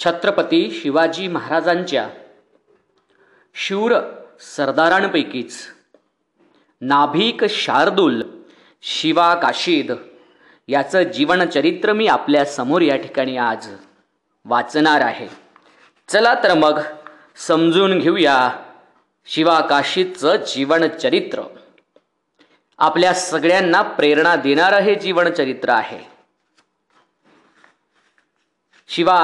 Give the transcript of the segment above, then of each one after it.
छत्रपती शिवाजी महाराजांच्या शूर सरदारांपैकीच नाभिक शार्दूल शिवा काशीद याचं जीवनचरित्र मी आपल्या समोर या ठिकाणी आज वाचणार आहे. चला तर मग समजून घेऊया शिवा काशीदचं जीवनचरित्र. आपल्या सगळ्यांना प्रेरणा देणारं हे जीवनचरित्र आहे. शिवा,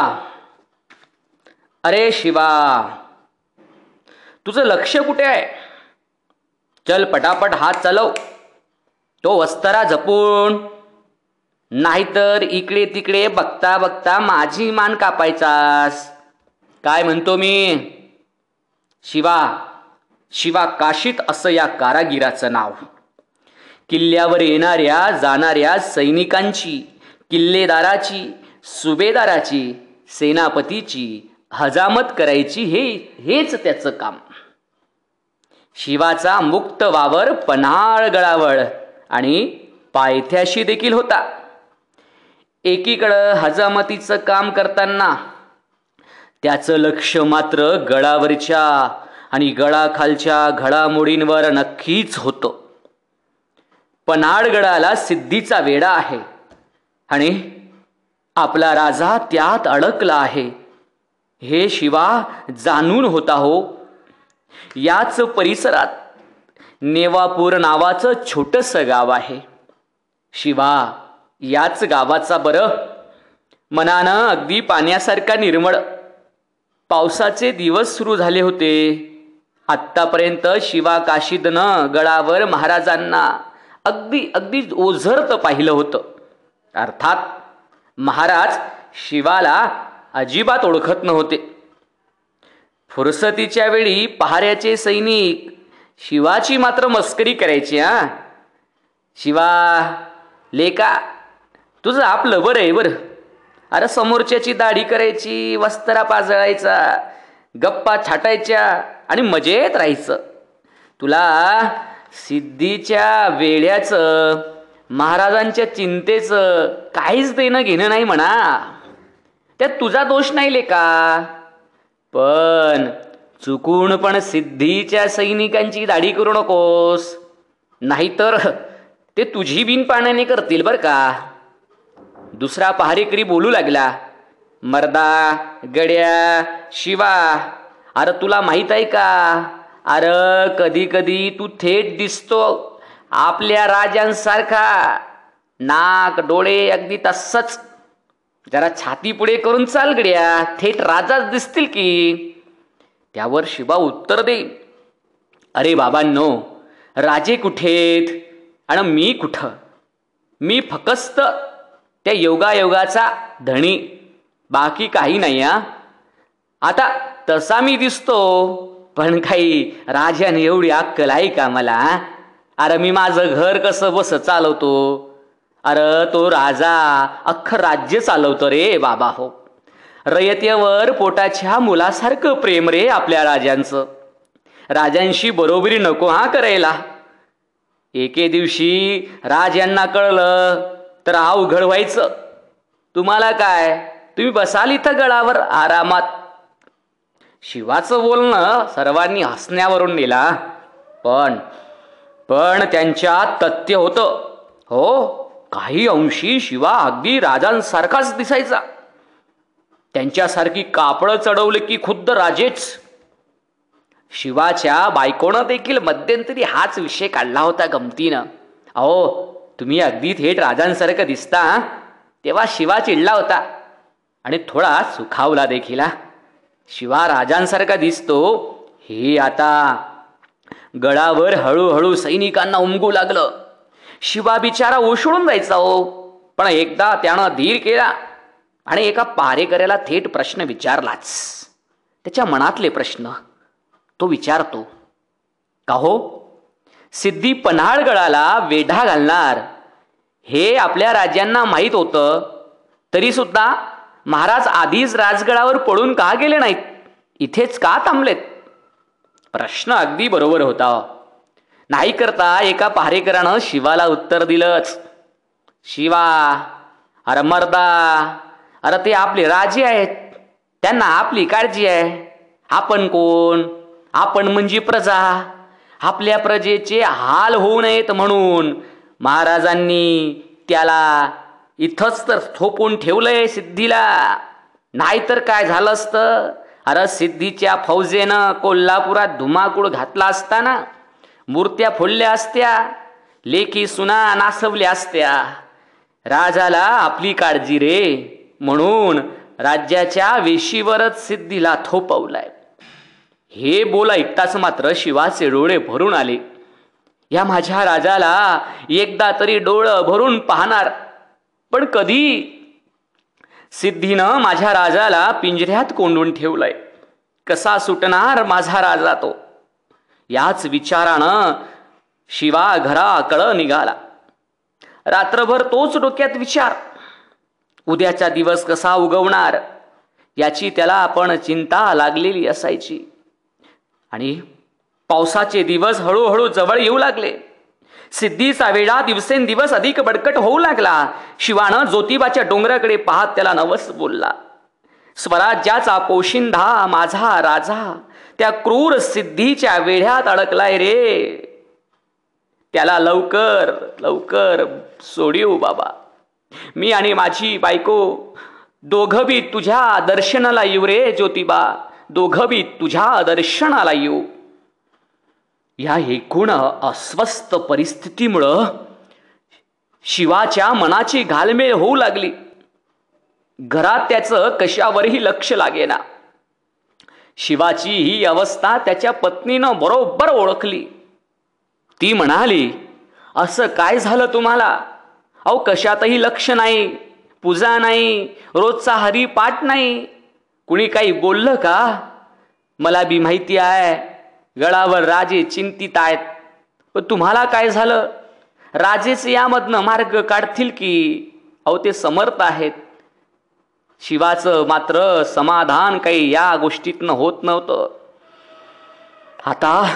अरे शिवा, तुझं लक्ष कुठे आहे? चल पटापट हात चालव, तो वस्तरा जपून, नाहीतर इकडे तिकडे बघता बघता माझी मान कापायचास. काय म्हणतो मी? शिवा, शिवा काशीद असं या कारागिराचं नाव. किल्ल्यावर येणाऱ्या जाणाऱ्या सैनिकांची, किल्लेदाराची, सुभेदाराची, सेनापतीची हजामत करायची हेच त्याचं काम. शिवाचा मुक्त वावर पन्हाळ गडावर आणि पायथ्याशी देखील होता. एकीकडं हजामतीचं काम करताना त्याचं लक्ष मात्र गडावरच्या आणि गडाखालच्या घडामोडींवर नक्कीच होतं. पन्हाळगडाला सिद्धीचा वेढा आहे आणि आपला राजा त्यात अडकला आहे हे शिवा जाणून होता हो. याच परिसरात नेवापूर नावाचं छोटंसं गाव आहे. शिवा याच गावाचा बरं मनानं अगदी पाण्यासारखा निर्मळ. पावसाचे दिवस सुरू झाले होते. आत्तापर्यंत शिवा काशीदनं गडावर महाराजांना अगदी अगदी ओझरत पाहिलं होतं. अर्थात महाराज शिवाला अजिबात ओळखत नव्हते. फुरसतीच्या वेळी पहाऱ्याचे सैनिक शिवाची मात्र मस्करी करायची. शिवा लेका, तुझं आपलं बरं आहे बरं. अरे समोरच्याची दाढी करायची, वस्त्रा पाजळायचा, गप्पा छाटायच्या आणि मजेत राहायचं. तुला सिद्धीच्या वेड्याचं, महाराजांच्या चिंतेचं काहीच देणं घेणं नाही म्हणा. त्यात तुझा दोष नाही लेका. पण चुकून पण सिद्धीच्या सैनिकांची दाढी करू नकोस, नाहीतर ते तुझी बिन पाण्याने करतील बरं का. दुसरा पहारेकरी बोलू लागला, मर्दा, गड्या, शिवा, अरे तुला माहित आहे का, अरे कधी कधी तू थेट दिसतो आपल्या राजांसारखा. नाक डोळे अगदी तसंच. जरा छाती पुढे करून चाल गड्या, थेट राजाच दिसतील की. त्यावर शिवा उत्तर देईल, अरे बाबांनो, राजे कुठेत आणि मी कुठं? मी फकस्त त्या योगायोगाचा धणी, बाकी काही नाही. आता तसा मी दिसतो, पण काही राजाने एवढी अक्कल आहे का मला? अरे मी माझं घर कसं बस चालवतो. अरे तो राजा अख्खं राज्य चालवतो रे बाबा हो. रयतेवर पोटाच्या मुलासारखं प्रेम रे आपल्या राजांचं. राजांशी बरोबरी नको करायला. एके दिवशी राजांना कळलं तर अवघड व्हायचं. तुम्हाला काय, तुम्ही बसाल इथं गडावर आरामात. शिवाचं बोलणं सर्वांनी हसण्यावरून नेला, पण त्यांच्यात तथ्य होतं हो. काही अंशी शिवा अगदी राजांसारखाच दिसायचा. त्यांच्यासारखी कापडं चढवले की खुद्द राजेच. शिवाच्या बायकोनं देखील मध्यंतरी हाच विषय काढला होता गमतीनं. अहो, तुम्ही अगदी थेट राजांसारखं दिसता. तेव्हा शिवा चिडला होता आणि थोडा सुखावला देखील. शिवा राजांसारखा दिसतो हे आता गडावर हळूहळू सैनिकांना उमगू लागलं. शिवा बिचारा ओसळून जायचा हो. पण एकदा त्यानं धीर केला आणि एका पहारेकऱ्याला थेट प्रश्न विचारलाच. त्याच्या मनातले प्रश्न तो विचारतो, का हो, सिद्धी पन्हाळगडाला वेढा घालणार हे आपल्या राजांना माहीत होतं, तरी सुद्धा महाराज आधीच राजगडावर पळून का गेले नाहीत? इथेच का थांबलेत? प्रश्न अगदी बरोबर होता. नाही करता एका पहारेकरानं शिवाला उत्तर दिलंच, शिवा, अरे मर्दा, अरे ते आपले राजे आहेत. त्यांना आपली काळजी आहे. आपण कोण? आपण म्हणजे प्रजा. आपल्या प्रजेचे हाल होऊ नयेत म्हणून महाराजांनी त्याला इथंच तर थोपून ठेवलंय सिद्धीला. नाहीतर काय झालं असतं? अरे सिद्धीच्या फौजेनं कोल्हापुरात धुमाकूळ घातला असताना मूर्त्या फोडल्या असत्या, लेकी सुना नासवल्या असत्या. राजाला आपली काळजी रे म्हणून राज्याच्या वेशीवरच सिद्धीला थोपवलाय. हे बोल ऐकताच मात्र शिवाचे डोळे भरून आले. या माझ्या राजाला एकदा तरी डोळं भरून पाहणार, पण कधी? सिद्धीनं माझ्या राजाला पिंजऱ्यात कोंडून ठेवलंय. कसा सुटणार माझा राजा तो? याच विचारानं शिवा घराकडं निघाला. रात्रभर तोच डोक्यात विचार. उद्याचा दिवस कसा उगवणार याची त्याला पण चिंता लागलेली असायची. आणि पावसाचे दिवस हळूहळू जवळ येऊ लागले. सिद्धीचा वेळा दिवसेंदिवस अधिक बडकट होऊ लागला. शिवानं ज्योतिबाच्या डोंगराकडे पाहत त्याला नवस बोलला. स्वराज्याचा पोशिंदा माझा राजा त्या क्रूर सिद्धीच्या वेढ्यात अडकलाय रे. त्याला लवकर लवकर सोडीव बाबा. मी आणि माझी बायको दोघं बी तुझ्या दर्शनाला येऊ रे ज्योतिबा. दोघं बी तुझ्या दर्शनाला येऊ. या एकूण अस्वस्थ परिस्थितीमुळं शिवाच्या मनाची घालमेल होऊ लागली. घरात त्याचं कशावरही लक्ष लागेना. शिवाची ही अवस्था त्याच्या पत्नीनं बरोबर ओळखली. ती म्हणाली, असं काय झालं तुम्हाला? अहो कशातही लक्ष नाही, पूजा नाही, रोजचा हरिपाठ नाही. कुणी काही बोललं का? मला बी माहिती आहे गळावर राजे चिंतित आहेत. पण तुम्हाला काय झालं? राजेच यामधनं मार्ग काढतील की. अहो ते समर्थ आहेत. शिवाचं मात्र समाधान काही या गोष्टीतनं होत नव्हतं. आता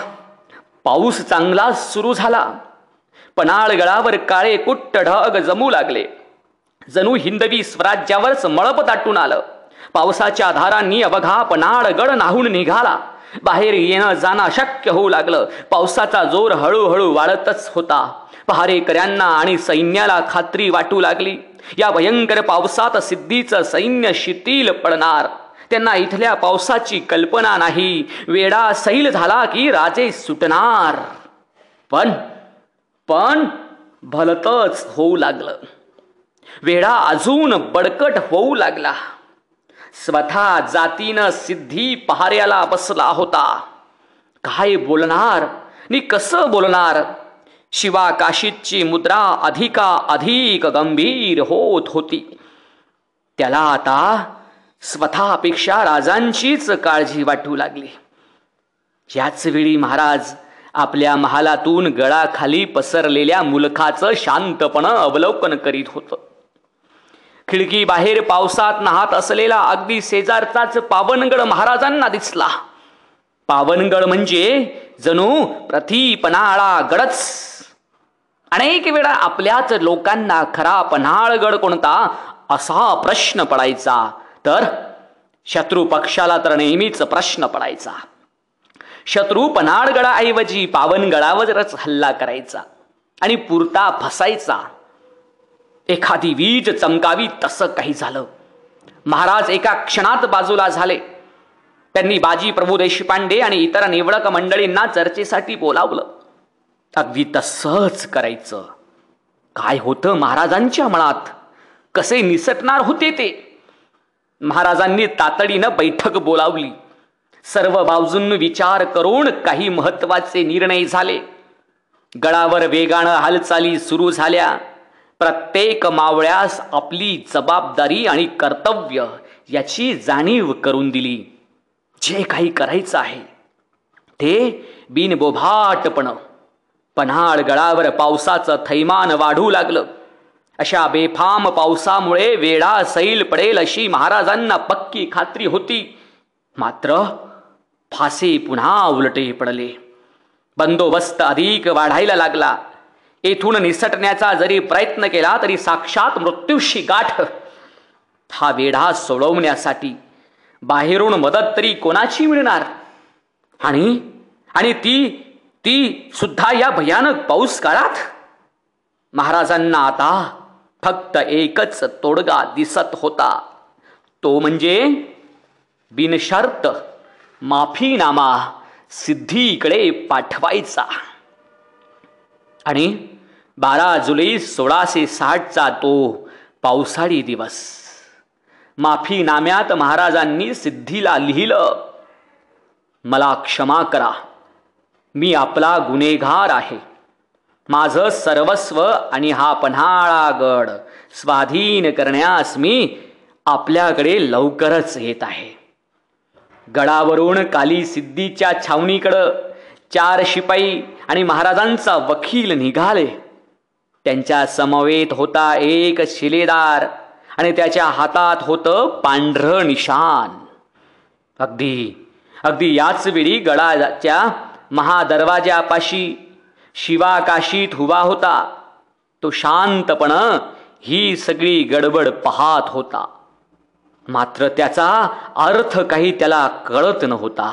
पाऊस चांगला सुरू झाला. पन्हाळगडावर काळे कुट्ट ढग जमू लागले. जणू हिंदवी स्वराज्यावरच मळप दाटून आलं. पावसाच्या धारांनी अवघा पन्हाळगड नाहून निघाला. बाहेर येणं जाणं अशक्य होऊ लागलं. पावसाचा जोर हळूहळू वाढतच होता. पहारेकऱ्यांना आणि सैन्याला खात्री वाटू लागली, या भयंकर पावसात सिद्धीचं सैन्य शिथिल पडणार. त्यांना इथल्या पावसाची कल्पना नाही. वेढा सैल झाला की राजे सुटणार. पण भलतच होऊ लागलं. वेढा अजून बडकट होऊ लागला. स्वतः जातीनं सिद्धी पहाऱ्याला बसला होता. काय बोलणार नि कसं बोलणार? शिवा काशीची मुद्रा अधिक गंभीर होत होती. त्याला आता स्वतःपेक्षा राजांचीच काळजी वाटू लागली. याच वेळी महाराज आपल्या महालातून गळाखाली पसरलेल्या मुलखाचं शांतपणे अवलोकन करीत होतं. खिडकी बाहेर पावसात नाहत असलेला अगदी शेजारचाच पावनगड महाराजांना दिसला. पावनगड म्हणजे जणू पन्हाळा गडच. अनेक वेळा आपल्याच लोकांना खरा पन्हाळगड कोणता असा प्रश्न पडायचा, तर शत्रू पक्षाला तर नेहमीच प्रश्न पडायचा. शत्रू पन्हाळगडाऐवजी पावनगडावरच हल्ला करायचा आणि पुरता फसायचा. एखादी वीज चमकावी तसं काही झालं. महाराज एका क्षणात बाजूला झाले. त्यांनी बाजी प्रभू देशपांडे आणि इतर निवडक मंडळींना चर्चेसाठी बोलावलं. अगदी तसंच करायचं. काय होतं महाराजांच्या मनात? कसे निसटणार होते ते? महाराजांनी तातडीनं बैठक बोलावली. सर्व बाजूंनी विचार करून काही महत्वाचे निर्णय झाले. गडावर वेगानं हालचाली सुरू झाल्या. प्रत्येक मावळ्यास आपली जबाबदारी आणि कर्तव्य याची जाणीव करून दिली. जे काही करायचं आहे ते बिनबोभाटपणं. पन्हाळगडावर पावसाचं थैमान वाढू लागलं. अशा बेफाम पावसामुळे वेढा सैल पडेल अशी महाराजांना पक्की खात्री होती. मात्र फासे पुन्हा उलटे पडले. बंदोबस्त अधिक वाढायला लागला. येथून निसटण्याचा जरी प्रयत्न केला तरी साक्षात मृत्यूशी गाठ. हा वेढा सोडवण्यासाठी बाहेरून मदत तरी कोणाची मिळणार? आणि आणि ती ती सुद्धा या भयानक पाऊस काळात. महाराजांना आता फक्त एकच तोडगा दिसत होता, तो म्हणजे बिनशर्त माफीनामा सिद्धीकडे पाठवायचा. आणि 12 जुलै 1660चा तो पावसाळी दिवस. माफीनाम्यात महाराजांनी सिद्धीला लिहिलं, मला क्षमा करा, मी आपला गुन्हेगार आहे. माझं सर्वस्व आणि हा पन्हाळा गड स्वाधीन करण्यास मी आपल्याकडे लवकरच येत आहे. गडावरून काली सिद्धीच्या छावणीकडं 4 शिपाई आणि महाराजांचा वकील निघाले. त्यांच्या समवेत होता एक शिलेदार आणि त्याच्या हातात होतं पांढरं निशाण. अगदी याच वेळी गडाच्या महादरवाजापाशी शिवा काशीत उभा होता. तो शांतपणे ही सगळी गडबड पाहत होता, मात्र त्याचा अर्थ काही त्याला कळत नव्हता.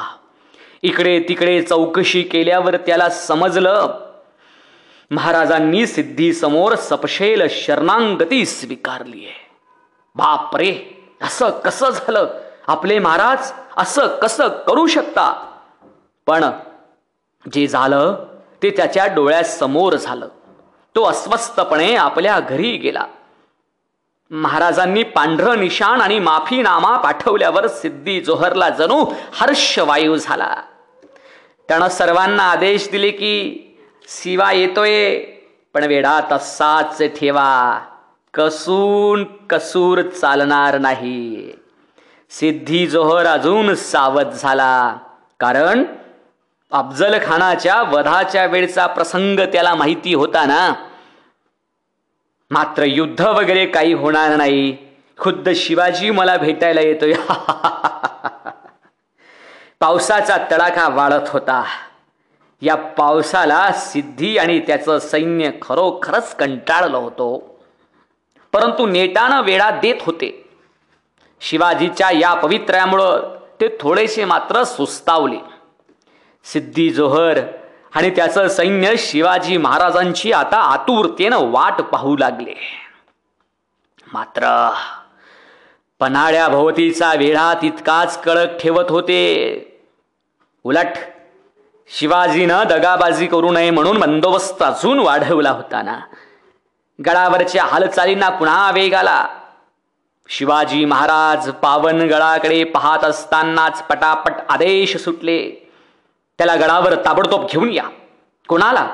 इकडे तिकडे चौकशी केल्यावर त्याला समजलं, महाराजांनी सिद्धीसमोर सपशेल शरणागती स्वीकारली आहे. बापरे, असं कसं झालं? आपले महाराज असं कसं करू शकता? पण जे झालं ते त्याच्या डोळ्यासमोर झालं. तो अस्वस्थपणे आपल्या घरी गेला. महाराजांनी पांढरं निशाण आणि माफीनामा पाठवल्यावर सिद्धी जोहरला जणू हर्षवायू झाला. त्यानं सर्वांना आदेश दिले की शिवा येतोय, पण वेडा तसाच ठेवा, कसून कसूर चालणार नाही. सिद्धी जोहर अजून सावध झाला, कारण अफजल खानाच्या वधाच्या वेळचा प्रसंग त्याला माहिती होता ना. मात्र युद्ध वगैरे काही होणार नाही, खुद्द शिवाजी मला भेटायला येतोय. पावसाचा तडाखा वाढत होता. या पावसाला सिद्धी आणि त्याचं सैन्य खरोखरच कंटाळलं होतं, परंतु नेटानं वेळा देत होते. शिवाजीच्या या पवित्र्यामुळं ते थोडेसे मात्र सुस्तावले. सिद्धी जोहर आणि त्याचं सैन्य शिवाजी महाराजांची आता आतुरतेनं वाट पाहू लागले. मात्र पन्हाळ्याभोवतीचा वेढा तितकाच कडक ठेवत होते. उलट शिवाजीनं दगाबाजी करू नये म्हणून बंदोबस्त अजून वाढवला होता ना. गडावरच्या हालचालींना पुन्हा वेग आला. शिवाजी महाराज पावनगडाकडे पाहत असतानाच पटापट आदेश सुटले, त्याला गडावर ताबडतोब घेऊन या. कोणाला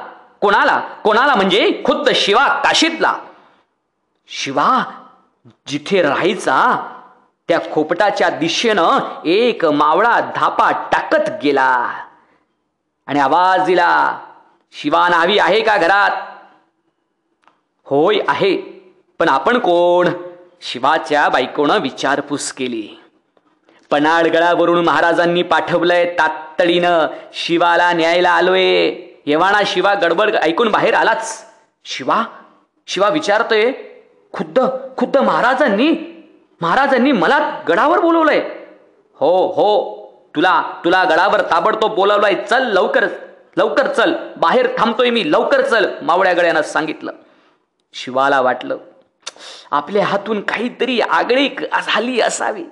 कोणाला कोणाला म्हणजे खुद्द शिवा काशीतला. शिवा जिथे राहायचा त्या खोपटाच्या दिशेनं एक मावळा धापा टाकत गेला आणि आवाज दिला, शिवा न्हावी आहे का घरात? होय आहे, पण आपण कोण? शिवाच्या बायकोनं विचारपूस केली. पन्हाळगडावरून महाराजांनी पाठवलंय, तातडीनं शिवाला न्यायला आलोय. येवाणा शिवा गडबड ऐकून बाहेर आलाच. शिवा शिवा विचारतोय, खुद्द महाराजांनी मला गडावर बोलवलंय? हो हो, तुला गडावर ताबडतोब बोलवलंय. चल लवकर चल, बाहेर थांबतोय मी, लवकर चल, मावळ्या गड्यानं सांगितलं. शिवाला वाटलं आपल्या हातून काहीतरी आगळीक झाली असावी.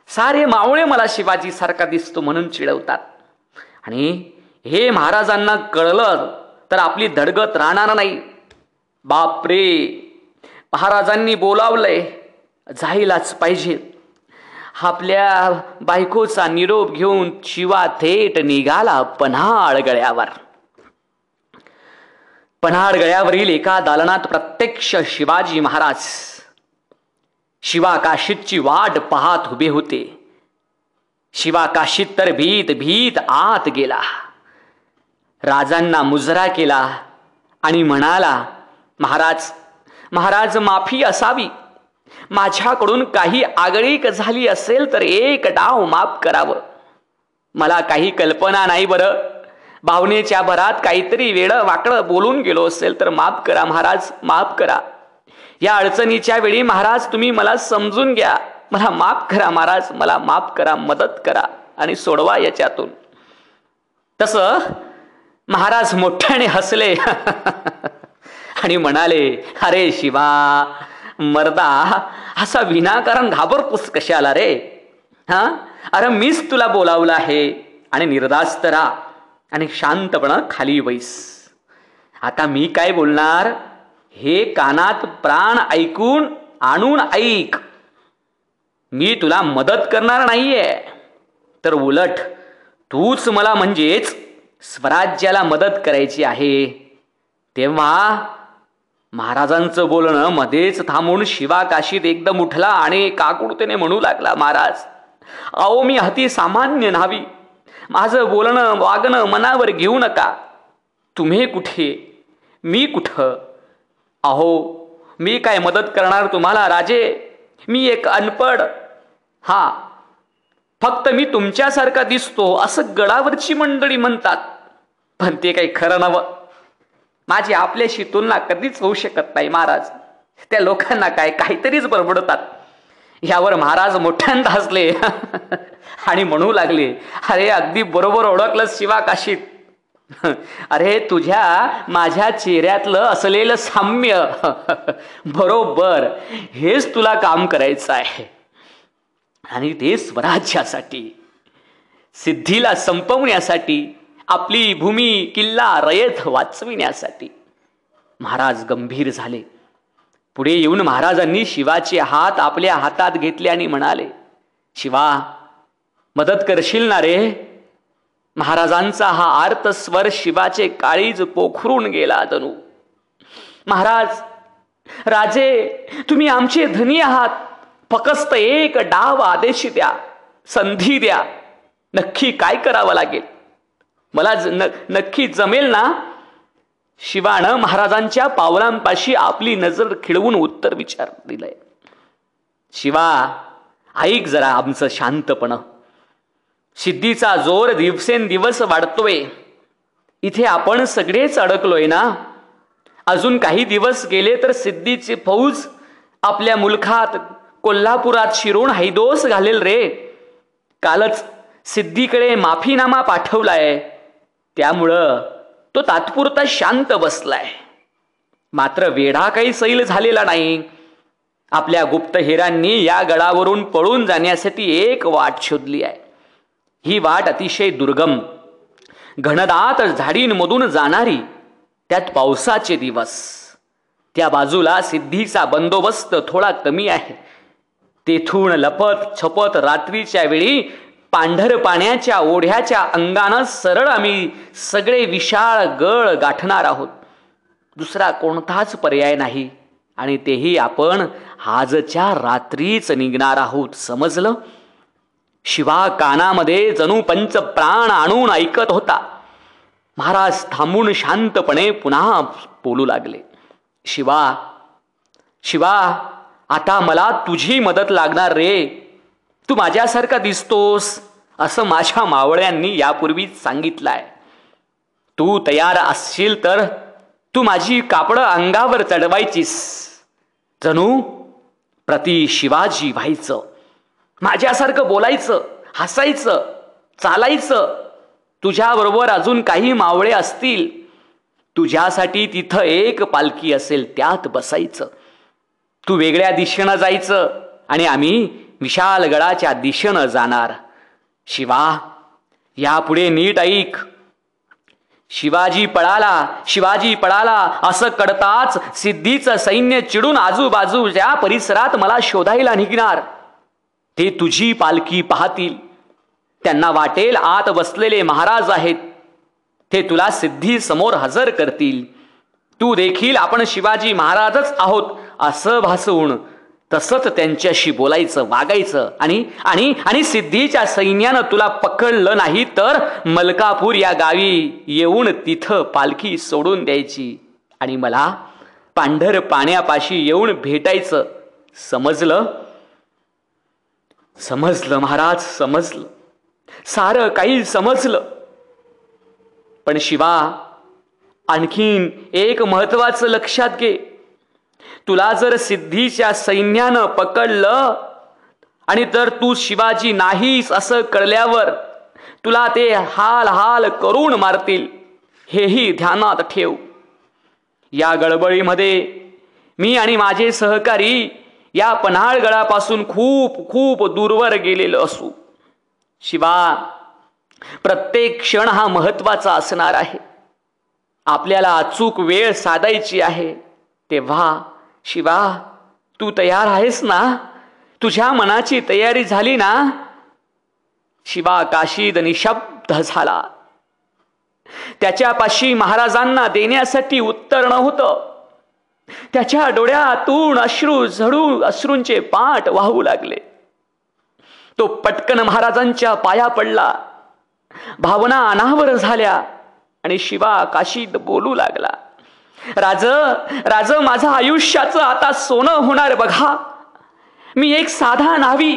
सारे मावळे मला शिवाजी सारखा दिसतो म्हणून चिडवतात, आणि हे महाराजांना कळलं तर आपली धडगत राहणार नाही. बापरे, महाराजांनी बोलावलंय, जायलाच पाहिजे. आपल्या बायकोचा निरोप घेऊन शिवा थेट निघाला पन्हाळगड्यावर. पन्हाळगड्यावरील एका दालनात प्रत्यक्ष शिवाजी महाराज शिवा काशीतची वाट पाहत उभे होते. शिवा काशीत तर भीत आत गेला. राजांना मुजरा केला आणि म्हणाला, महाराज माफी असावी. माझ्याकडून काही आगळीक झाली असेल तर एक डाव माफ करावं. मला काही कल्पना नाही बरं. भावनेच्या भरात काहीतरी वेडं वाकडं बोलून गेलो असेल तर माफ करा महाराज, माफ करा. या अडचणीच्या वेळी महाराज तुम्ही मला समजून घ्या. मला माफ करा महाराज, मला माफ करा, मदत करा आणि सोडवा याच्यातून. तसं महाराज मोठ्याने हसले आणि म्हणाले, अरे शिवा मर्दा, असा विनाकारण घाबरतोस कशाला रे? हा, अरे मीच तुला बोलावलं आहे आणि निर्धास्त राहा आणि शांतपणे खाली बैस. आता मी काय बोलणार हे कानात प्राण ऐकून आणून ऐक. मी तुला मदत करणार नाहीये, तर उलट तूच मला म्हणजेच स्वराज्याला मदत करायची आहे. तेव्हा महाराजांचं बोलणं मध्येच थांबून शिवा काशीत एकदम उठला आणि काकुळतेने म्हणू लागला, महाराज अहो, मी अति सामान्य न्हावी, माझं बोलणं वागणं मनावर घेऊ नका. तुम्ही कुठे, मी कुठं? अहो, मी काय मदत करणार तुम्हाला राजे? मी एक अनपड, हा फक्त मी तुमच्यासारखा दिसतो असं गडावरची मंडळी म्हणतात, पण ते काही खरं नवं. माझी आपल्याशी तुलना कधीच होऊ शकत नाही महाराज. त्या लोकांना काय काहीतरीच बडबडतात. यावर महाराज मोठ्यांदा हसले आणि म्हणू लागले, अरे अगदी बरोबर ओळखलंस शिवा काशीत. अरे तुझ्या माझ्या चेहऱ्यातलं असलेलं साम्य बरोबर, हेच तुला काम करायचं आहे. आणि ते स्वराज्यासाठी, सिद्धीला संपवण्यासाठी, आपली भूमी किल्ला रयत वाचविण्यासाठी. महाराज गंभीर झाले. पुढे येऊन महाराजांनी शिवाचे हात आपल्या हातात घेतले आणि म्हणाले, शिवा मदत करशील ना रे? महाराजांचा हा आर्त स्वर शिवाचे काळीज पोखरून गेला जणू. महाराज राजे, तुम्ही आमचे धनी आहात, फक्त एक डाव आदेश द्या, संधी द्या. नक्की काय करावं लागेल? मला नक्की जमेल ना? शिवानं महाराजांच्या पावलांपाशी आपली नजर खिळवून उत्तर विचार दिलंय. शिवा ऐक जरा आमचं शांतपण. सिद्धीचा जोर दिवसेंदिवस वाढतोय. इथे आपण सगळेच अडकलोय ना. अजून काही दिवस गेले तर सिद्धीची फौज आपल्या मुलखात कोल्हापुरात शिरून हैदोस घालेल रे. कालच सिद्धीकडे माफीनामा पाठवलाय, त्यामुळं तो तात्पुरता शांत बसलाय. मात्र वेढा काही सैल झालेला नाही. आपल्या गुप्तहेरांनी या गडावरून पळून जाण्यासाठी एक वाट शोधली आहे. ही वाट अतिशय दुर्गम, घनदाट झाडींमधून जाणारी, त्यात पावसाचे दिवस. त्या बाजूला सिद्धीचा बंदोबस्त थोडा कमी आहे. तेथून लपत छपत रात्रीच्या वेळी पांढर पाण्याच्या ओढ्याच्या अंगानं सरळ आम्ही सगळे विशाळ गड गाठणार आहोत. दुसरा कोणताच पर्याय नाही. आणि तेही आपण आजच्या रात्रीच निघणार आहोत, समजलं? शिवा कानामध्ये जणू पंच प्राण आणून ऐकत होता. महाराज थांबून शांतपणे पुन्हा बोलू लागले, शिवा शिवा, आता मला तुझी मदत लागणार रे. तू माझ्यासारखा दिसतोस असं माझ्या मावळ्यांनी यापूर्वीच सांगितलंय. तू तयार असशील तर तू माझी कापडं अंगावर चढवायचीस, जणू प्रति शिवाजी व्हायचं. माझ्यासारखं बोलायचं, हसायचं, चालायचं. तुझ्याबरोबर अजून काही मावळे असतील. तुझ्यासाठी तिथं एक पालखी असेल, त्यात बसायचं. तू वेगळ्या दिशेनं जायचं आणि आम्ही विशाल गडाच्या दिशेनं जाणार. शिवा यापुढे नीट ऐक. शिवाजी पळाला, शिवाजी पळाला असं कळताच सिद्धीचं सैन्य चिडून आजूबाजूच्या परिसरात मला शोधायला निघणार. ते तुझी पालखी पाहतील. त्यांना वाटेल आत बसलेले महाराज आहेत. ते तुला सिद्धी समोर हजर करतील. तू देखील आपण शिवाजी महाराजच आहोत असं भासवून तसंच त्यांच्याशी बोलायचं, वागायचं. आणि आणि आणि सिद्धीच्या सैन्यानं तुला पकडलं नाही तर मलकापूर या गावी येऊन तिथं पालखी सोडून द्यायची आणि मला पांढर पाण्यापाशी येऊन भेटायचं. समजलं? समजलं महाराज, समजलं. सारं काही समजलं. पण शिवा, आणखीन एक महत्वाचं लक्षात घे. तुला जर सिद्धीच्या सैन्यानं पकडलं आणि तर तू शिवाजी नाहीस असं कळल्यावर तुला ते हाल हाल करून मारतील, हेही ध्यानात ठेव. या गडबडीमध्ये मी आणि माझे सहकारी या पन्हाळगडापासून खूप खूप दूरवर गेलेलो असू. शिवा, प्रत्येक क्षण हा महत्वाचा असणार आहे. आपल्याला अचूक वेळ साधायची आहे. तेव्हा शिवा, तू तयार आहेस ना? तुझ्या मनाची तयारी झाली ना? शिवा काशीद निशब्द झाला. त्याच्यापाशी महाराजांना देण्यासाठी उत्तर नव्हतं. त्याच्या डोळ्यातून अश्रू झडू अश्रूंचे पाट वाहू लागले. तो पटकन महाराजांच्या पाया पडला. भावना अनावर झाल्या आणि शिवा काशीद बोलू लागला. राज, माझं आयुष्याचं आता सोनं होणार बघा. मी एक साधा नावी.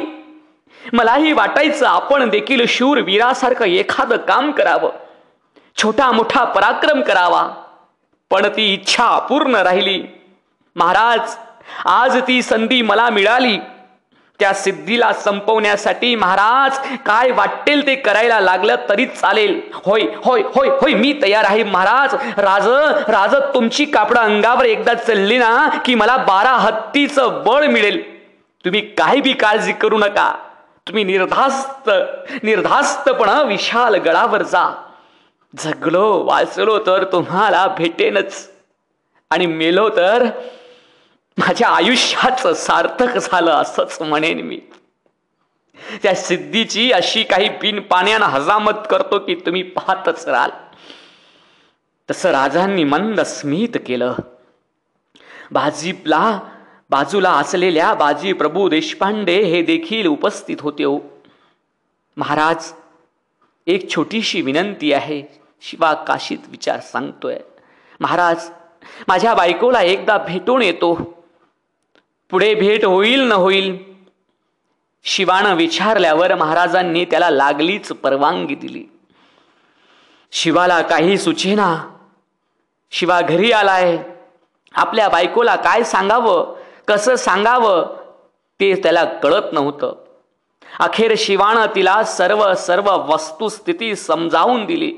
मलाही वाटायचं आपण देखील शूर वीरासारखं एखादं काम करावं, छोटा मोठा पराक्रम करावा. पण ती इच्छा अपूर्ण राहिली. महाराज, आज ती संधी मला मिळाली. त्या सिद्धीला संपवण्यासाठी महाराज काय वाटेल ते करायला लागलं तरी चालेल. होय होय होय होय, मी तयार आहे महाराज. राज, तुमची कापडं अंगावर एकदा चलली ना की मला 12 हत्तीचं बळ मिळेल. तुम्ही काही बी काळजी करू नका. तुम्ही निर्धास्तपणे विशाल गडावर जा. जगलो वाचलो तर तुम्हाला भेटेनच, आणि मेलो तर माझ्या आयुष्याचं सार्थक झालं असंच म्हणेन मी. त्या सिद्धीची अशी काही बिन पाण्यानं हजामत करतो की तुम्ही पाहतच राहाल. तसं राजांनी मंद स्मित केलं. बाजूला असलेल्या बाजी प्रभू देशपांडे हे देखील उपस्थित होते. हो महाराज, एक छोटीशी विनंती आहे. शिवा काशीत विचार सांगतोय. महाराज, माझ्या बायकोला एकदा भेटून येतो. पुढे भेट होईल न होईल? शिवानं विचारल्यावर महाराजांनी त्याला लागलीच परवानगी दिली. शिवाला काही सुचेना. शिवा घरी आलाय. आपल्या बायकोला काय सांगावं, कसं सांगावं ते त्याला कळत नव्हतं. अखेर शिवानं तिला सर्व वस्तुस्थिती समजावून दिली.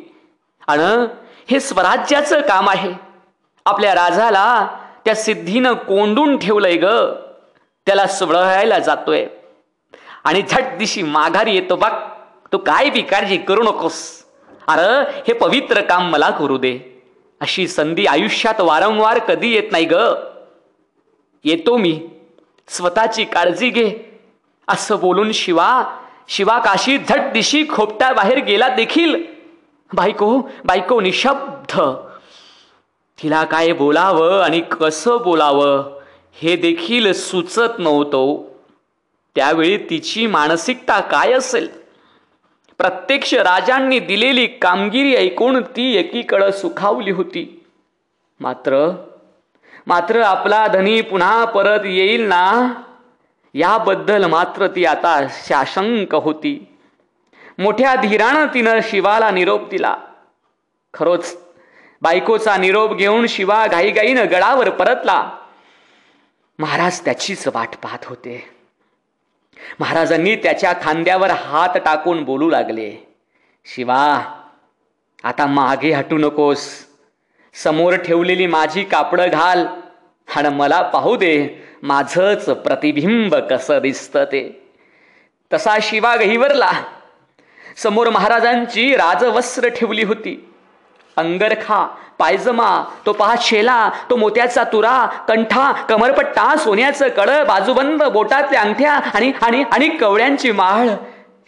आणि हे स्वराज्याचं काम आहे. आपल्या राजाला त्या सिद्धीनं कोंडून ठेवलंय ग. त्याला सोडवायला जातोय आणि झट दिशी माघारी येतो बघ. तू काय बी काळजी करू नकोस. अरे हे पवित्र काम मला करू दे. अशी संधी आयुष्यात वारंवार कधी येत नाही ग. येतो मी, स्वतःची काळजी घे असं बोलून शिवा काशी झट दिशी खोपट्या बाहेर गेला. देखील बायको निशब्द. तिला काय बोलावं आणि कसं बोलावं हे देखील सुचत नव्हतं. त्यावेळी तिची मानसिकता काय असेल? प्रत्यक्ष राजांनी दिलेली कामगिरी ऐकून ती एकीकडे सुखावली होती. मात्र आपला धनी पुन्हा परत येईल ना याबद्दल मात्र ती आता साशंक होती. मोठ्या धीरानं तिनं शिवाला निरोप दिला. खरोच बायकोचा निरोप घेऊन शिवा घाईघाईनं गडावर परतला. महाराज त्याचीच वाट पाहत होते. महाराजांनी त्याच्या खांद्यावर हात टाकून बोलू लागले. शिवा, आता मागे हटू नकोस. समोर ठेवलेली माझी कापडं घाल आणि मला पाहू दे माझंच प्रतिबिंब कसं दिसतं ते. तसा शिवा गहिवरला. समोर महाराजांची राजवस्त्र ठेवली होती. अंगरखा, पायजमा, तो पहा शेला, तो मोत्याचा तुरा, कंठा, कमरपट्टा, सोन्याचं कड, बाजूबंद, बोटातल्या अंगठ्या आणि आणि आणि कवड्यांची माळ.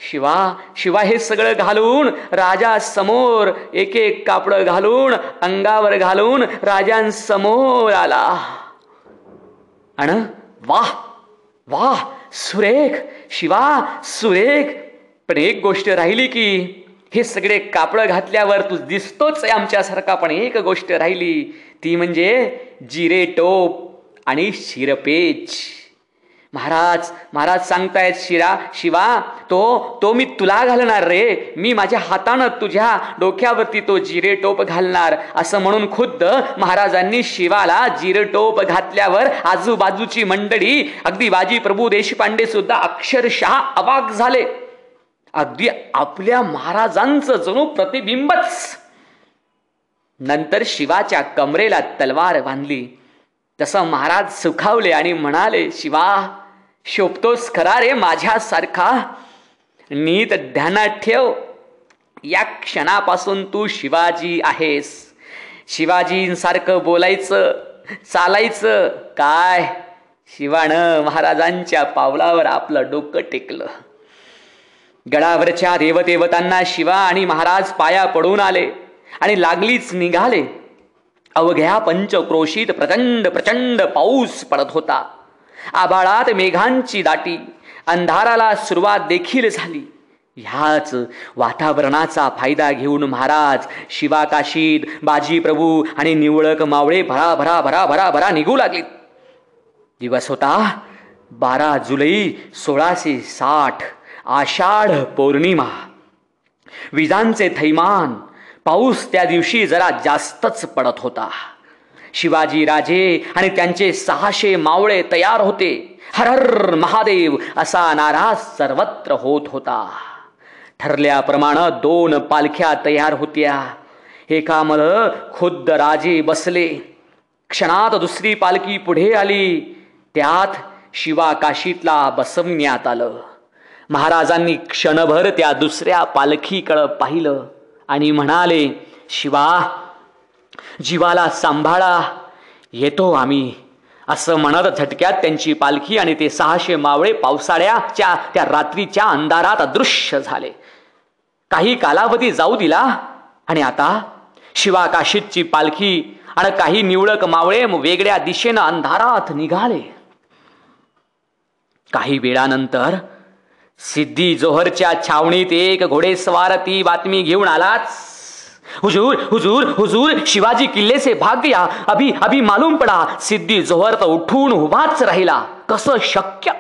शिवा हे सगळं घालून राजा समोर एक एक कापड घालून अंगावर घालून राजांसमोर आला. आणि वाह वाह, सुरेख शिवा, सुरेख. पण एक गोष्ट राहिली की हे सगळे कापड घातल्यावर तू दिसतोच आमच्यासारखा. पण एक गोष्ट राहिली ती म्हणजे जिरे टोप आणि शिरपेच. महाराज महाराज सांगतायत शिवा तो मी तुला घालणार रे, मी माझ्या हातानं तुझ्या डोक्यावरती तो जिरेटोप घालणार. असं म्हणून खुद्द महाराजांनी शिवाला जिरेटोप घातल्यावर आजूबाजूची मंडळी, अगदी बाजी प्रभू देशपांडे सुद्धा अक्षरशः अवाक झाले. अगदी आपल्या महाराजांचं जणू प्रतिबिंबच. नंतर शिवाच्या कमरेला तलवार बांधली. तसं महाराज सुखावले आणि म्हणाले, शिवा शोभतोस खरा रे माझ्यासारखा. नीट ध्यानात ठेव, या क्षणापासून तू शिवाजी आहेस. शिवाजींसारखं बोलायचं, चालायचं. काय शिवानं महाराजांच्या पावलावर आपलं डोकं टेकलं. गडावरच्या देवदेवतांना शिवा आणि महाराज पाया पडून आले आणि लागलीच निघाले. अवघ्या पंचक्रोशीत प्रचंड प्रचंड पाऊस पडत होता. आभाळात मेघांची दाटी, अंधाराला सुरुवात देखील झाली. ह्याच वातावरणाचा फायदा घेऊन महाराज शिवाकाशीत बाजी प्रभू आणि निवळक मावळे भरा भरा भरा भरा भरा निघू लागले. दिवस होता 12 जुलै 1660, आषाढ पौर्णिमा. विजांचे थैमान. पाऊस त्या दिवशी जरा जास्तच पडत होता. शिवाजी राजे आणि त्यांचे 600 मावळे तयार होते. हर हर महादेव असा नारा सर्वत्र होत होता. ठरल्याप्रमाणे 2 पालख्या तयार होत्या. एकामध्ये खुद्द राजे बसले. क्षणात दुसरी पालखी पुढे आली. त्यात शिवा काशीतला बसवण्यात आलं. महाराजांनी क्षणभर त्या दुसऱ्या पालखीकडे पाहिलं आणि म्हणाले, शिवा जीवाला सांभाळा, येतो आम्ही. असं म्हणत झटक्यात त्यांची पालखी आणि ते 600 मावळे पावसाळ्याच्या त्या रात्रीच्या अंधारात अदृश्य झाले. काही कालावधी जाऊ दिला आणि आता शिवा काशीतची पालखी आणि काही निवळक मावळे वेगळ्या दिशेनं अंधारात निघाले. काही वेळानंतर सिद्धी जोहरच्या छावणीत एक घोडेस्वार ती बातमी घेऊन आलाच, हुजूर हुजूर हुजूर शिवाजी किल्ले से भाग गया, अभी अभी मालूम पड़ा. सिद्धी जोहर तर उठून उभाच राहिला. कसं शक्य?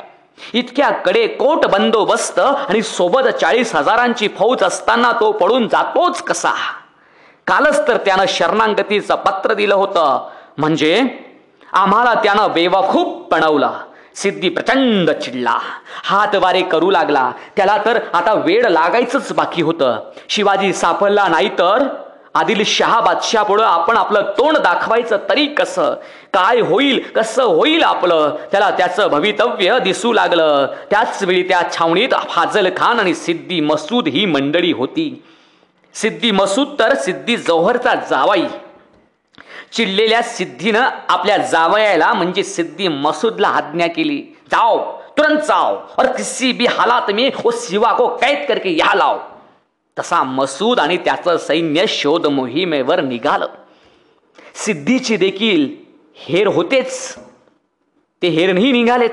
इतक्या कडे कोट बंदोबस्त आणि सोबत 40,000ची फौज असताना तो पडून जातोच कसा? कालच तर त्यानं शरणागतीचं पत्र दिलं होतं. म्हणजे आम्हाला त्यानं बेवकूफ बनवलं. सिद्धी प्रचंड चिडला, हातवारे करू लागला. त्याला तर आता वेळ लागायचंच बाकी होतं. शिवाजी सापडला नाही तर आदिलशहा बादशाह पुढं आपण आपलं तोंड दाखवायचं तरी कसं? काय होईल, कसं होईल आपलं? त्याला त्याचं भवितव्य दिसू लागलं. त्याच वेळी त्या छावणीत फाजल खान आणि सिद्दी मसूद ही मंडळी होती. सिद्दी मसूद तर सिद्धी जोहरचा जावाई. चिडलेल्या सिद्धीनं आपल्या जावयाला म्हणजे सिद्धी मसूदला आज्ञा केली, जाओ तुरंत जाओ और किसी भी हालात में वो शिवा को कैद करके यहाँ लाओ. तसा मसूद आणि त्याचं सैन्य शोध मोहिमेवर निघालं. सिद्धीची देखील हेर होतेच. ते हेरही निघालेत.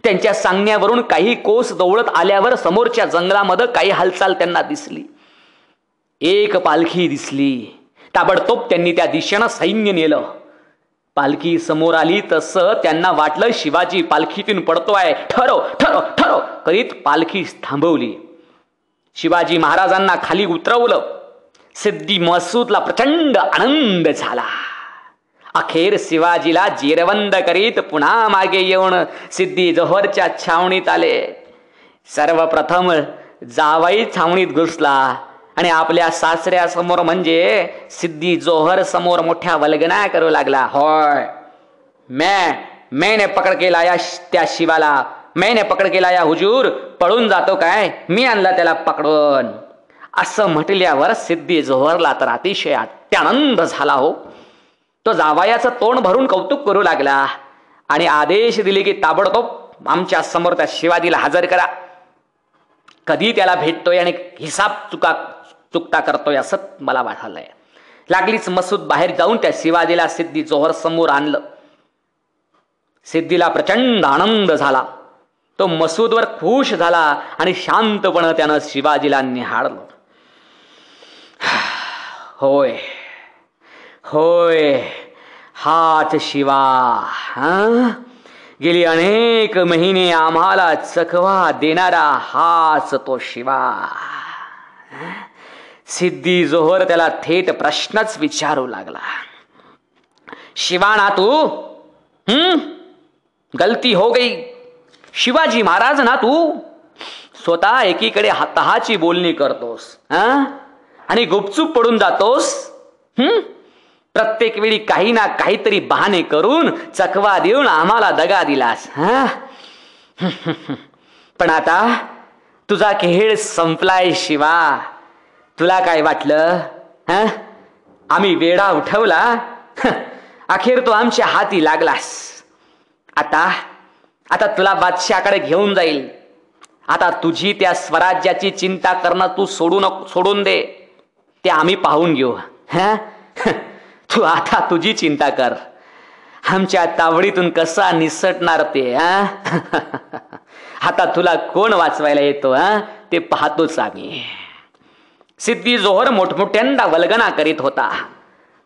त्यांच्या सांगण्यावरून काही कोस दौडत आल्यावर समोरच्या जंगलामध्ये काही हालचाल त्यांना दिसली. एक पालखी दिसली. ताबडतोब त्यांनी त्या दिशेनं सैन्य नेलं. पालखी समोर आली तसं त्यांना वाटलं शिवाजी पालखीतून पडतोय. ठरो ठरो ठरो करीत पालखी थांबवली. शिवाजी महाराजांना खाली उतरवलं. सिद्धी मसूदला प्रचंड आनंद झाला. अखेर शिवाजीला जेरवंद करीत पुन्हा मागे येऊन सिद्धी जोहरच्या छावणीत आले. सर्वप्रथम जावाई छावणीत घुसला आणि आपल्या सासऱ्यासमोर म्हणजे सिद्धी जोहर समोर मोठ्या वल्गना करू लागला. होय, मैंने पकड़ के लाया त्या शिवाला, मैंने पकड़ के लाया हुजूर. पळून जातो काय? मी आणला त्याला पकडून. असं म्हटल्यावर सिद्धी जोहरला तर अतिशय अत्यानंद झाला हो. तो जावयाचं तोंड भरून कौतुक करू लागला आणि आदेश दिले की ताबडतोब आमच्या समोर त्या शिवाजीला हजर करा. कधी त्याला भेटतोय आणि हिसाब चुकता करतोय असं मला वाटलंय. लागलीच मसूद बाहेर जाऊन त्या शिवाजीला सिद्धी जोहर समोर आणलं. सिद्धीला प्रचंड आनंद झाला. तो मसूदवर खुश झाला आणि शांतपणे त्यानं शिवाजीला निहाळलं. होय होय, हाच शिवा. गेली अनेक महिने आम्हाला चकवा देणारा हाच तो शिवा. सिद्धी जोहर त्याला थेट प्रश्नच विचारू लागला. शिवा ना तू? गलती हो गई. शिवाजी महाराज ना तू? स्वतः एकीकडे हाताहाची बोलणी करतोस आणि गुपचूप पडून जातोस. प्रत्येक वेळी काही ना काहीतरी बहाणे करून चकवा देऊन आम्हाला दगा दिलास. पण आता तुझा खेळ संपलाय शिवा. तुला काय वाटलं आम्ही वेडा उठवला? अखेर तू आमच्या हाती लागलास. आता तुला बादशाकडे घेऊन जाईल. आता तुझी त्या स्वराज्याची चिंता करणं तू सोडून दे. ते आम्ही पाहून घेऊ. तू आता तुझी चिंता कर. आमच्या तावडीतून कसा निसटणार ते आता तुला कोण वाचवायला येतो ते पाहतोच आम्ही. सिद्धी जोहर मोठमोठ्यांदा वल्गना करीत होता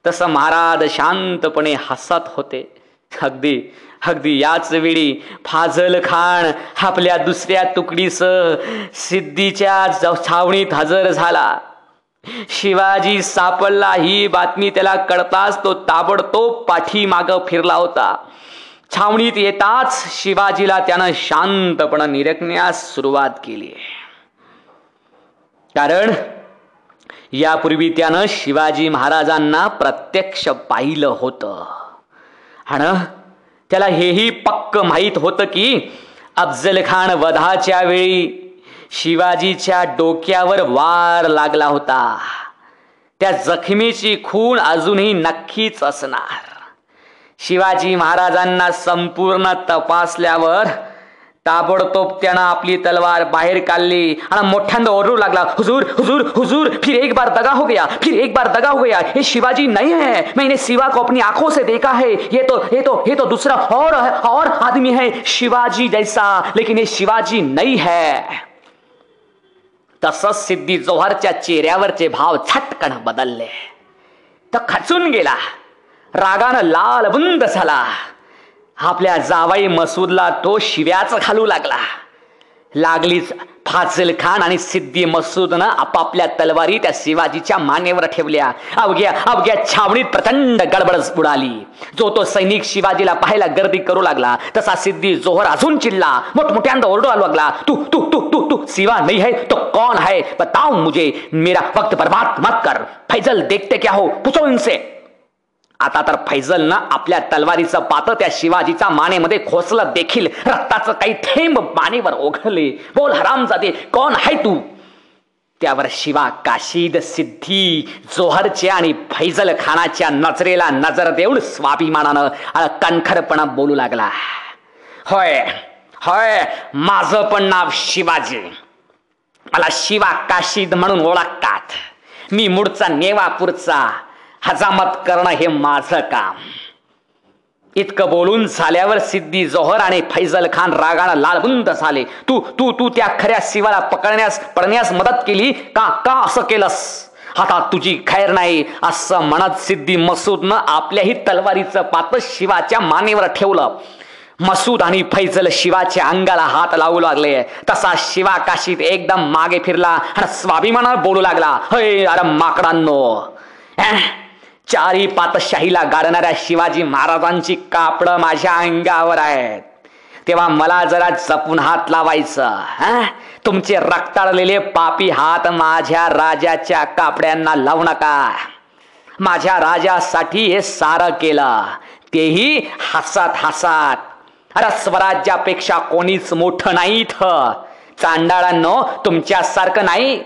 तसं महाराज शांतपणे हसत होते. अगदी याच वेळी फाजल खान आपल्या दुसऱ्या तुकडीसह सिद्धीच्या छावणीत हजर झाला. शिवाजी सापडला ही बातमी त्याला कळताच तो ताबडतोब पाठीमाग फिरला होता. छावणीत येताच शिवाजीला त्यानं शांतपणे निरखण्यास सुरुवात केली. कारण यापूर्वी त्यानं शिवाजी महाराजांना प्रत्यक्ष पाहिलं होतं आणि त्याला हेही पक्क माहीत होतं की अफजल खान वधाच्या वेळी शिवाजीच्या डोक्यावर वार लागला होता. त्या जखमीची खूण अजूनही नक्कीच असणार. शिवाजी महाराजांना संपूर्ण तपासल्यावर ताबडतोब त्यानं आपली तलवार बाहेर काढली आणि मोठ्यांदा ओरडू लागला, हुजूर हुजूर हुजूर, फिर एक बार दगा हो गया, फिर एक बार दगा हो गया. ये शिवाजी नहीं है. मैंने शिवा को अपनी आंखों से देखा है. ये तो दूसरा और आदमी है शिवाजी जैसा, लेकिन ये शिवाजी नहीं है. तसंच सिद्धी जोहरच्या चेहऱ्यावरचे भाव झटकन बदलले. तो खचून गेला. रागानं लाल बुंद झाला. आपल्या जावाई मसूदला तो शिव्याच घालू लागलीच. फाजल खान आणि सिद्धी मसूदनं आपापल्या तलवारी त्या शिवाजीच्या मानेवर ठेवल्या. अवघ्या छावणीत प्रचंड गडबड उडाली. जो तो सैनिक शिवाजीला पाहायला गर्दी करू लागला तसा सिद्धी जोहर अजून चिल्ला, मोठमोठ्यांदा ओरडू लागला, तू शिवा नहीं है तो कौन है? बताओ मुझे. मेरा वक्त बर्बाद मत कर. फैजल देखते क्या हो? पूछो इनसे. आता तर फैजलनं आपल्या तलवारीचं पातं त्या शिवाजीच्या मानेमध्ये खोचलं देखील. रक्ताचं काही थेंब मानेवर ओघळले. बोल हरामजादे, कोण आहे तू? त्यावर शिवा काशीद सिद्धी जोहरच्या आणि फैजल खानाच्या नजरेला नजर देऊन स्वाभिमानानं कणखरपणा बोलू लागला. होय, माझं पण नाव शिवाजी. मला शिवा काशीद म्हणून ओळखतात. मी मूळचा नेवापूरचा. हजामत करणं हे माझं काम. इतकं बोलून झाल्यावर सिद्धी जोहर आणि फैजल खान रागानं लालबुंद झाले. तू त्या खऱ्या शिवाला पकडण्यास मदत केली का असं केलंस? आता तुझी खैर नाही असं म्हणत सिद्धी मसूदनं आपल्याही तलवारीचं पात शिवाच्या मानेवर ठेवलं. मसूद आणि फैजल शिवाच्या अंगाला हात लावू लागले. तसा शिवा काशीत एकदम मागे फिरला आणि स्वाभिमानानं बोलू लागला, अरे माकडांनो, चारी पातशाहीला गाडणाऱ्या शिवाजी महाराजांची कापडं माझ्या अंगावर आहेत. तेव्हा मला जरा जपून हात लावायचं. तुमचे रक्ताळलेले पापी हात माझ्या राजाच्या कापड्यांना लावू नका. माझ्या राजासाठी हे सारं केलं, तेही हसत. अरे स्वराज्यापेक्षा कोणीच मोठं नाही इथं. चांडाळांनो, तुमच्यासारखं नाही.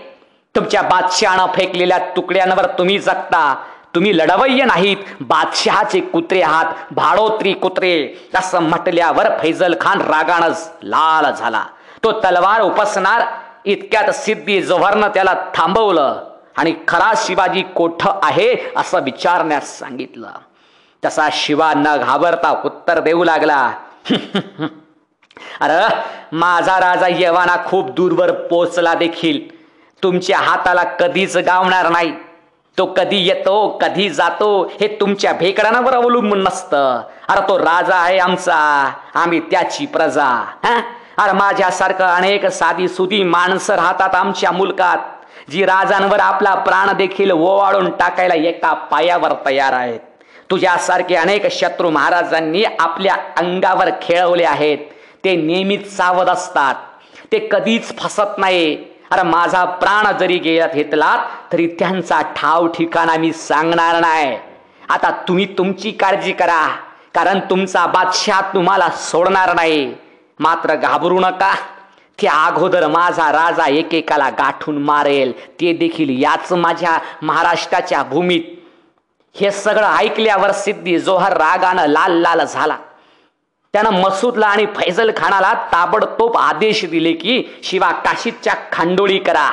तुमच्या बादशहानं फेकलेल्या तुकड्यांवर तुम्ही जगता. तुम्ही लढवय्य नाहीत, बादशहाचे कुत्रे आहात, भाडोत्री कुत्रे. असं म्हटल्यावर फैजल खान रागानं लाल झाला. तो तलवार उपसणार इतक्यात सिद्धी जोहरनं त्याला थांबवलं आणि खरा शिवाजी कोठं आहे असं विचारण्यास सांगितलं. तसा शिवा न घाबरता उत्तर देऊ लागला, अरे माझा राजा यवाना खूप दूरवर पोचला देखील तुमच्या हाताला कधीच गावणार नाही. तो कधी येतो कधी जातो हे तुमच्या भेकडांवर अवलंबून नसतं. अरे तो राजा आहे आमचा, आम्ही त्याची प्रजा. अरे माझ्यासारखं अनेक साधी सुधी माणसं राहतात आमच्या मुलकात, जी राजांवर आपला प्राण देखील ओवाळून टाकायला एका पायावर तयार आहेत. तुझ्यासारखे अनेक शत्रू महाराजांनी आपल्या अंगावर खेळवले आहेत. ते नेहमीच सावध असतात, ते कधीच फसत नाही. अरे माझा प्राण जरी घेतलात तरी त्यांचा ठाव ठिकाणा मी सांगणार नाही. आता तुम्ही तुमची काळजी करा, कारण तुमचा बादशाह तुम्हाला सोडणार नाही. मात्र घाबरू नका, त्या अगोदर माझा राजा एकेकाला गाठून मारेल, ते देखील याच माझ्या महाराष्ट्राच्या भूमीत. हे सगळं ऐकल्यावर सिद्धी जोहर रागानं लाल लाल झाला. त्यानं मसूदला आणि फैजल खानाला ताबडतोब आदेश दिले की शिवा काशीदच्या खांडोळी करा.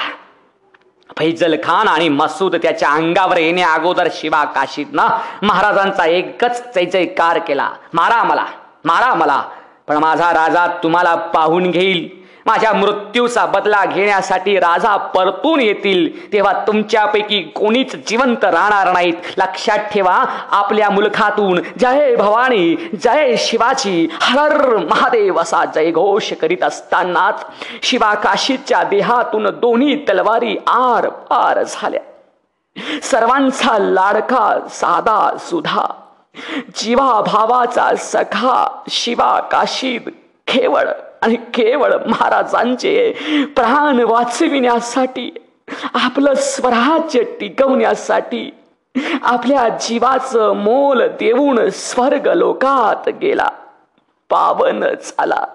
फैजल खान आणि मसूद त्याच्या अंगावर येण्या अगोदर शिवा काशीदनं महाराजांचा एकच जय जयकार केला, मारा मला, मारा मला, पण माझा राजा तुम्हाला पाहून घेईल. माझ्या मृत्यूचा बदला घेण्यासाठी राजा परतून येतील, तेव्हा तुमच्यापैकी कोणीच जिवंत राहणार नाहीत. लक्षात ठेवा, आपल्या मुलखातून जय भवानी, जय शिवाजी, हर महादेव असा जयघोष करीत असतानाच शिवा काशीच्या देहातून दोन्ही तलवारी आर पार झाल्या. सर्वांचा लाडका साधा सुधा जीवा भावाचा सखा शिवा काशीद केवळ आणि केवळ महाराजांचे प्राण वाचविण्यासाठी, आपलं स्वराज्य टिकवण्यासाठी आपल्या जीवाचं मोल देऊन स्वर्ग लोकात गेला, पावन झाला.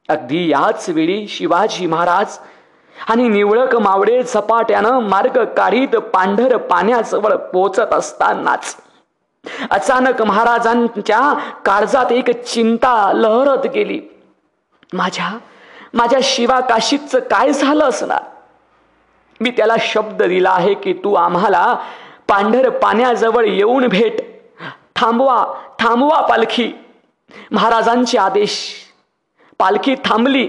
अगदी याच वेळी शिवाजी महाराज आणि निवळक मावळे झपाट्यानं मार्ग काढीत पांढर पाण्याजवळ पोचत असतानाच अचानक महाराजांच्या काळजात एक चिंता लहरत गेली. माझ्या शिवा काशीदचं काय झालं असणार? मी त्याला शब्द दिला आहे की तू आम्हाला पांढर पाण्याजवळ येऊन भेट. थांबवा, थांबवा पालखी. महाराजांचे आदेश. पालखी थांबली.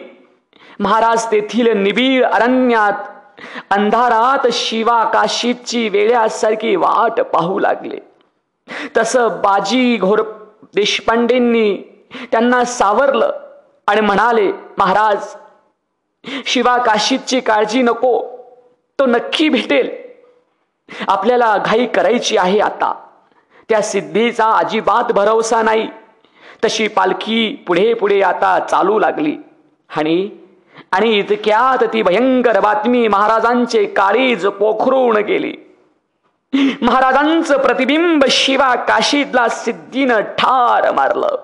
महाराज तेथील निबिड अरण्यात अंधारात शिवा काशीदची वेळ्यासारखी वाट पाहू लागले. तसं बाजी घोर देशपांडेंनी त्यांना सावरलं आणि म्हणाले, महाराज, शिवा काशीदची काळजी नको, तो नक्की भेटेल. आपल्याला घाई करायची आहे आता. त्या सिद्धीचा अजिबात भरवसा नाही. तशी पालखी पुढे पुढे आता चालू लागली आणि इतक्यात ती भयंकर बातमी महाराजांचे काळीज पोखरून गेली. महाराजांचं प्रतिबिंब शिवा काशीदला सिद्धीनं ठार मारलं.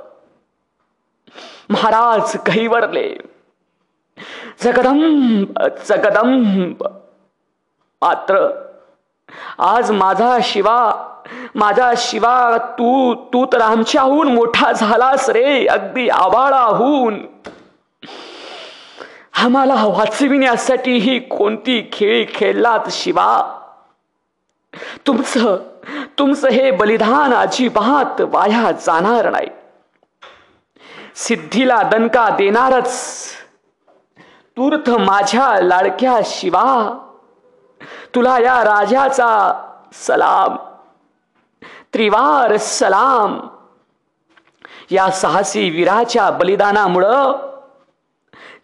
महाराज कैवरले. जगदंब जगदंब. मात्र आज माझा शिवा तू तर आमच्याहून मोठा झालास रे, अगदी आबाळाहून. आम्हाला वाचविण्यासाठी ही कोणती खेळी खेळलात शिवा? तुमचं हे बलिदान अजिबात वाया जाणार नाही. सिद्धीला दणका देणारच. तूर्थ माझ्या लाडक्या शिवा, तुला या राजाचा सलाम, त्रिवार सलाम. या साहसी वीराच्या बलिदानामुळं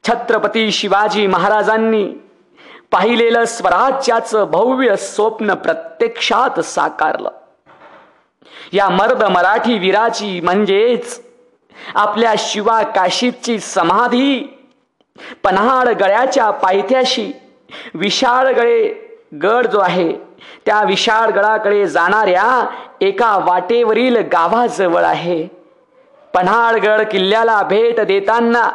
छत्रपती शिवाजी महाराजांनी पाहिलेलं स्वराज्याचं भव्य स्वप्न प्रत्यक्षात साकारलं. या मर्द मराठी वीराची म्हणजेच आपल्या शिवा काशीदची समाधी पन्हाळ गडाच्या पायथ्याशी विशाळगडे गड जो आहे त्या विशाळगडाकडे जाणाऱ्या एका वाटेवरील गावाजवळ आहे. पन्हाळगड किल्ल्याला भेट देताना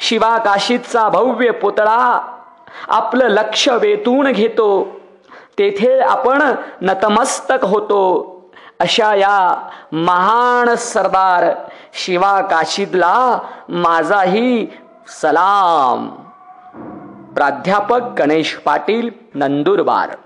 शिवा काशीदचा भव्य पुतळा आपलं लक्ष वेधून घेतो. तेथे आपण नतमस्तक होतो. अशा या महान सरदार शिवा काशीदला माझाही सलाम. प्राध्यापक गणेश पाटील, नंदुरबार.